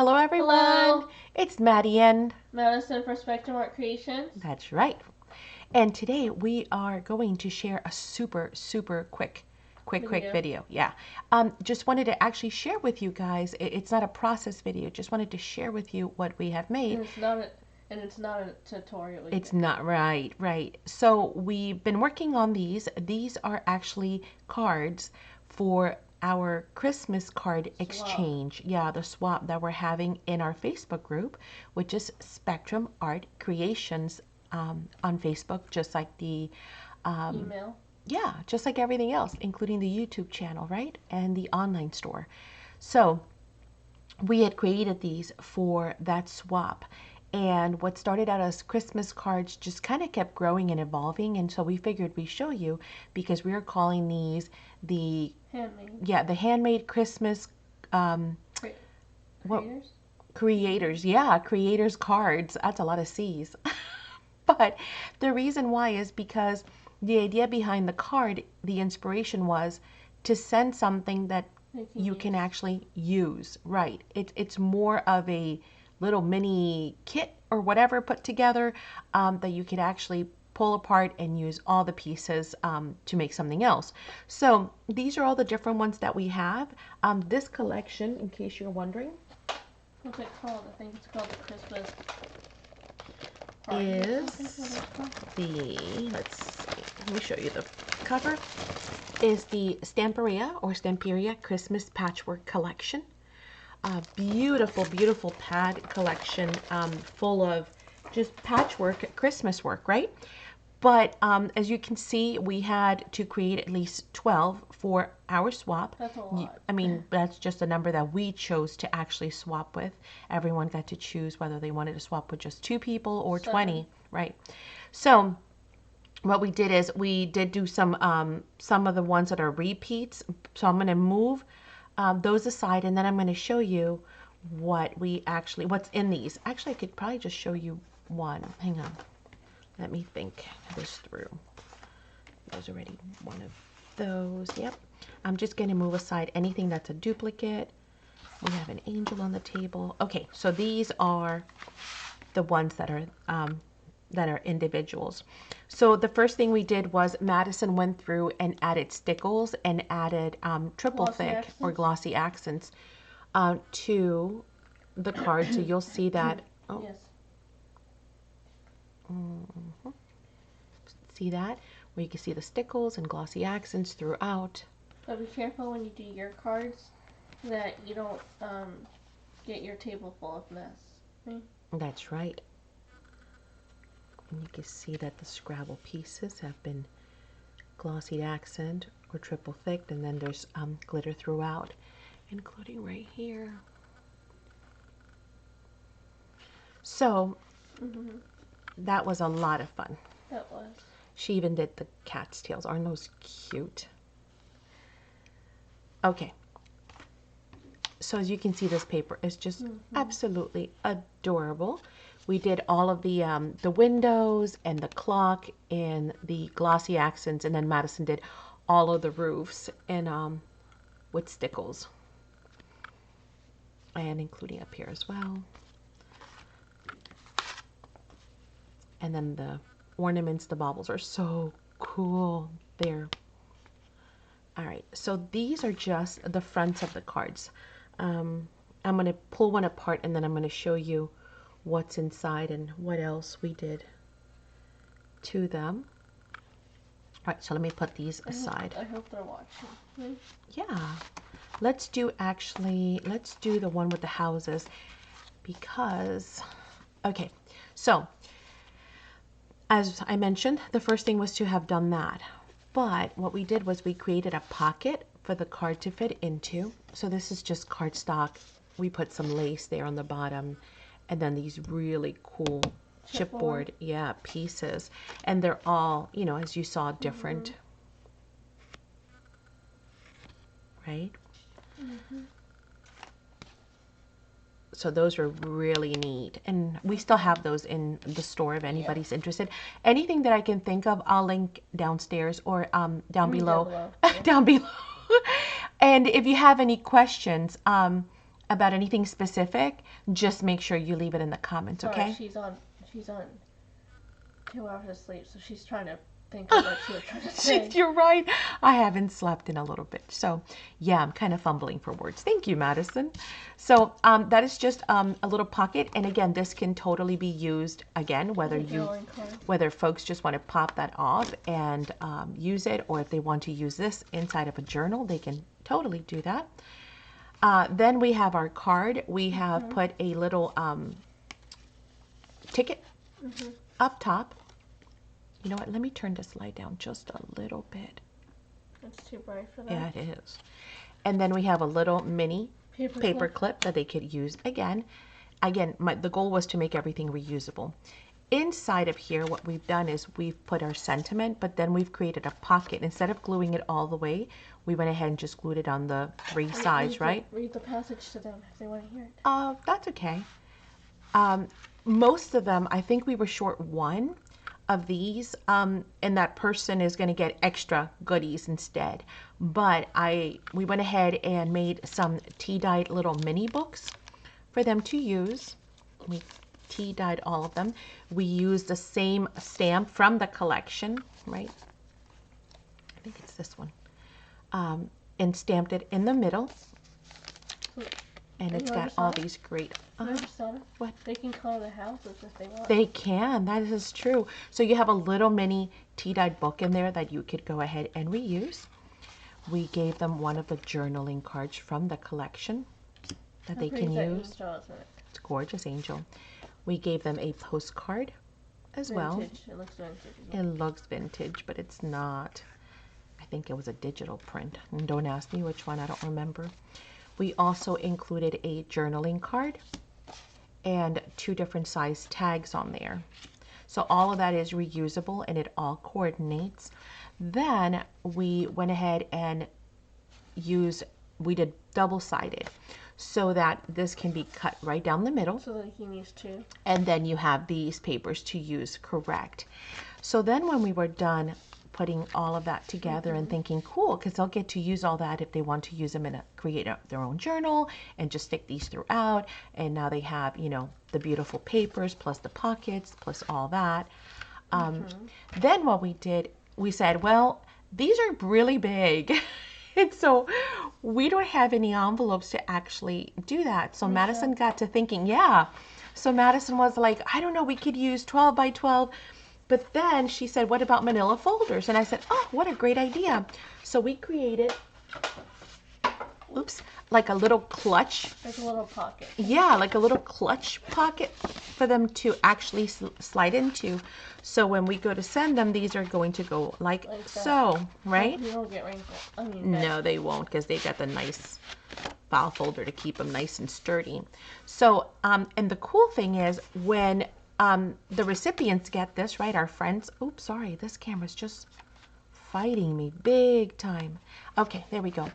Hello, everyone. Hello, It's Maddie and Madison for Spectrum Art Creations. that's right. And today we are going to share a super quick Video. video. Yeah. Just wanted to actually share with you guys. It's not a process video. Just wanted to share with you what we have made. And it's not a tutorial either. It's not right. So we've been working on these. These are actually cards for our Christmas card exchange. Yeah, the swap that we're having in our Facebook group, which is Spectrum Art Creations on Facebook, just like the Email. yeah, just like everything else, including the YouTube channel, right? And the online store. So we had created these for that swap. And what started out as Christmas cards just kind of kept growing and evolving. And so we figured we'd show you because we are calling these the handmade Christmas what Creators? creators cards. That's a lot of C's. But the reason why is because the idea behind the card, the inspiration was to send something that you can actually use. Right. It's more of a little mini kit or whatever put together that you could actually pull apart and use all the pieces to make something else. So these are all the different ones that we have. This collection, in case you're wondering, What's it called? I think it's called the Christmas Party. Is the, let's see, let me show you the cover, is the Stamperia or Stamperia Christmas Patchwork Collection. Beautiful pad collection full of just patchwork Christmas work, right? But as you can see, we had to create at least 12 for our swap. That's a lot. I mean, that's just a number that we chose to actually swap with. Everyone got to choose whether they wanted to swap with just 2 people or 20, right? So what we did is we did do some of the ones that are repeats. So I'm going to move those aside, and then I'm going to show you what's in these. Actually, I could probably just show you one. Hang on. Let me think this through. There's already one of those. Yep. I'm just going to move aside anything that's a duplicate. We have an angel on the table. Okay, so these are the ones that are individuals. So the first thing we did was Madison went through and added stickles and added triple thick or glossy accents to the card. So you'll see that. Oh. Yes. See that? Where you can see the stickles and glossy accents throughout. But be careful when you do your cards that you don't get your table full of mess. Okay? That's right. And you can see that the Scrabble pieces have been glossy accent or triple thick, and then there's glitter throughout, including right here. So that was a lot of fun. That was. She even did the cat's tails. Aren't those cute? Okay. So as you can see, this paper is just absolutely adorable. We did all of the windows and the clock and the glossy accents, and then Madison did all of the roofs and with stickles, and including up here as well. And then the ornaments, the baubles are so cool there. All right, so these are just the fronts of the cards. I'm going to pull one apart, and then I'm going to show you what's inside and what else we did to them. All right, so let me put these aside. I hope they're watching. Yeah, let's do the one with the houses because, okay, so as I mentioned, the first thing was to have done that. But what we did was we created a pocket for the card to fit into. So this is just cardstock. We put some lace there on the bottom, and then these really cool chipboard, pieces. And they're all, as you saw, different. Right? So those are really neat, and we still have those in the store if anybody's interested. Anything that I can think of, I'll link downstairs or down below. Down below. And if you have any questions, about anything specific, just make sure you leave it in the comments, Sorry, okay? she's on 2 hours of sleep, so she's trying to think of what she was trying to say. You're right. I haven't slept in a little bit. So yeah, I'm kind of fumbling for words. Thank you, Madison. So that is just a little pocket. And again, this can totally be used again, whether folks just want to pop that off and use it, or if they want to use this inside of a journal, they can totally do that. Then we have our card. We have put a little ticket up top. You know what? Let me turn this light down just a little bit. It's too bright for that. Yeah, it is. And then we have a little mini paper clip that they could use again. Again, the goal was to make everything reusable. Inside of here, what we've done is we've put our sentiment, but then we've created a pocket. Instead of gluing it all the way, we went ahead and just glued it on the three sides, right? Read the passage to them if they want to hear it. That's okay. Most of them, I think we were short one of these, and that person is going to get extra goodies instead. But we went ahead and made some tea-dyed little mini books for them to use. We tea-dyed all of them. We used the same stamp from the collection, right? I think it's this one. And stamped it in the middle. And it's got all these great... What? They can color the houses if they want. They can. That is true. So you have a little mini tea-dyed book in there that you could go ahead and reuse. We gave them one of the journaling cards from the collection that they can use. It's gorgeous, Angel. We gave them a postcard as well. It looks vintage. It looks vintage, but it's not. I think it was a digital print. And don't ask me which one. I don't remember. We also included a journaling card and 2 different size tags on there. So all of that is reusable and it all coordinates. Then we went ahead and we did double-sided so that this can be cut right down the middle. So that you can use 2. And then you have these papers to use, correct. So then when we were done putting all of that together and thinking, cool, because they'll get to use all that if they want to use them in create their own journal and just stick these throughout. And now they have, you know, the beautiful papers plus the pockets plus all that. Then what we did, we said, well, these are really big. And so we don't have any envelopes to actually do that. So Madison got to thinking, yeah. So Madison was like, I don't know, we could use 12 by 12. But then she said, what about manila folders? And I said, oh, what a great idea. So we created, like a little clutch. Like a little pocket. Yeah, like a little clutch pocket for them to actually slide into. So when we go to send them, these are going to go like so, right? You won't get wrinkled. No, they won't, because they got the nice file folder to keep them nice and sturdy. So, and the cool thing is when the recipients get this, right? Our friends. Oops, sorry. This camera's just fighting me big time. Okay, there we go.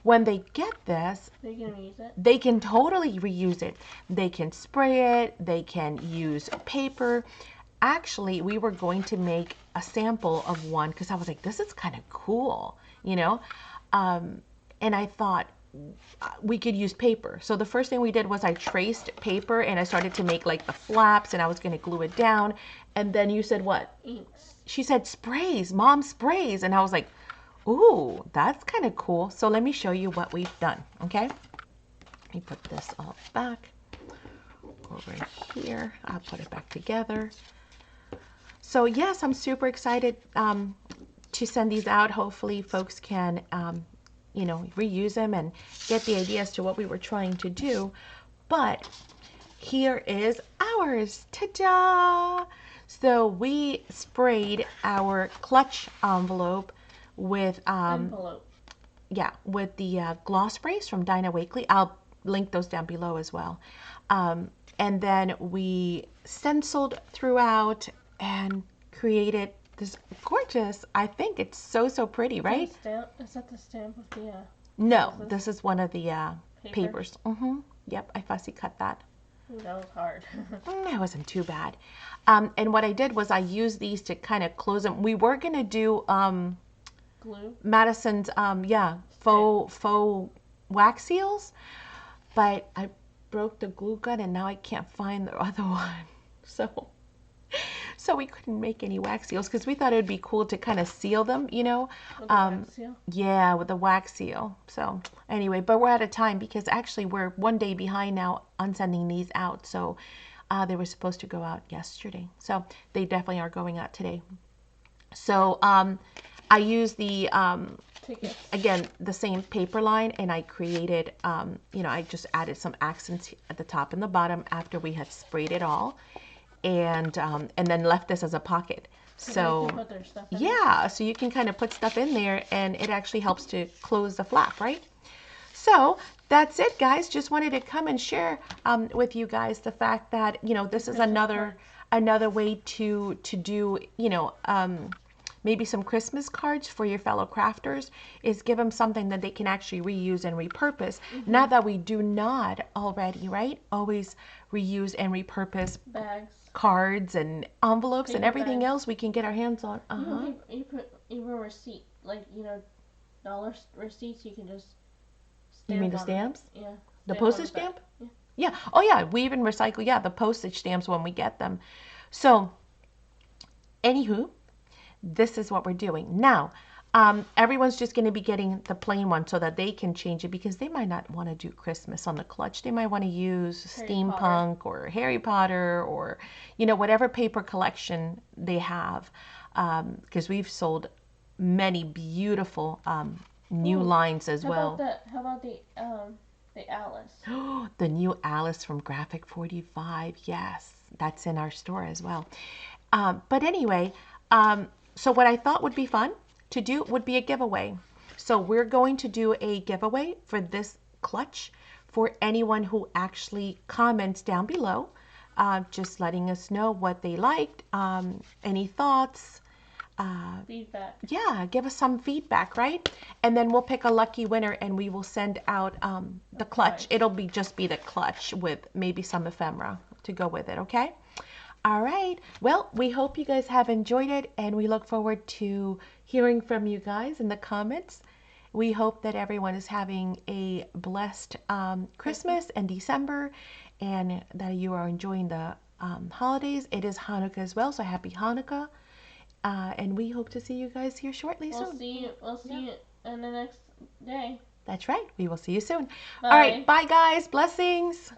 When they get this, they can reuse it. They can totally reuse it. They can spray it. They can use paper. Actually, we were going to make a sample of one because I was like, this is kind of cool, you know? And I thought, we could use paper. So the first thing we did was I traced paper and I started to make like the flaps and I was going to glue it down. And then you said what? Inks. She said sprays, mom sprays. And I was like, ooh, that's kind of cool. So let me show you what we've done. Okay. Let me put this all back over here. I'll put it back together. So yes, I'm super excited to send these out. Hopefully folks can you know, reuse them and get the idea as to what we were trying to do. But here is ours. Ta-da! So we sprayed our clutch envelope with with the gloss sprays from Dinah Wakley. I'll link those down below as well. And then we stenciled throughout and created this gorgeous, I think it's so pretty, right? Is that the stamp of the... No, this is one of the papers. Yep, I fussy cut that. Ooh, that was hard. It wasn't too bad. And what I did was I used these to kind of close them. We were going to do glue? Madison's, faux wax seals. but I broke the glue gun and now I can't find the other one. So we couldn't make any wax seals because we thought it would be cool to kind of seal them, you know. With the wax seal? Yeah, with the wax seal. So anyway, but we're out of time because actually we're 1 day behind now on sending these out. So they were supposed to go out yesterday. So they definitely are going out today. So I use the again the same paper line, and I created I just added some accents at the top and the bottom after we had sprayed it all, and then left this as a pocket. So put their stuff in yeah, so you can kind of put stuff in there, and it actually helps to close the flap, right? So that's it, guys. Just wanted to come and share with you guys the fact that this is another way to do maybe some Christmas cards for your fellow crafters, is give them something that they can actually reuse and repurpose. Not that we do not already, right? Always reuse and repurpose bags, cards and envelopes paper and everything bags. else we can get our hands on. You put even receipt, like dollar receipts. You can just. You mean the stamps? Yeah. The postage stamp? Yeah. Yeah. Oh yeah, we even recycle the postage stamps when we get them. So anywho, this is what we're doing. Now, everyone's just going to be getting the plain one so that they can change it, because they might not want to do Christmas on the clutch. They might want to use steampunk or Harry Potter or, whatever paper collection they have, because we've sold many beautiful new lines as well. How about the Alice? The new Alice from Graphic 45. Yes, that's in our store as well. But anyway, so what I thought would be fun to do would be a giveaway. So we're going to do a giveaway for this clutch for anyone who actually comments down below, just letting us know what they liked, any thoughts. Feedback. Yeah, give us some feedback, right? And then we'll pick a lucky winner and we will send out the clutch. It'll just be the clutch with maybe some ephemera to go with it, okay? All right. Well, we hope you guys have enjoyed it, and we look forward to hearing from you guys in the comments. We hope that everyone is having a blessed Christmas and December, and that you are enjoying the holidays. It is Hanukkah as well, so happy Hanukkah. And we hope to see you guys here shortly soon. We'll see you in the next day. That's right. We will see you soon. Bye. All right. Bye, guys. Blessings.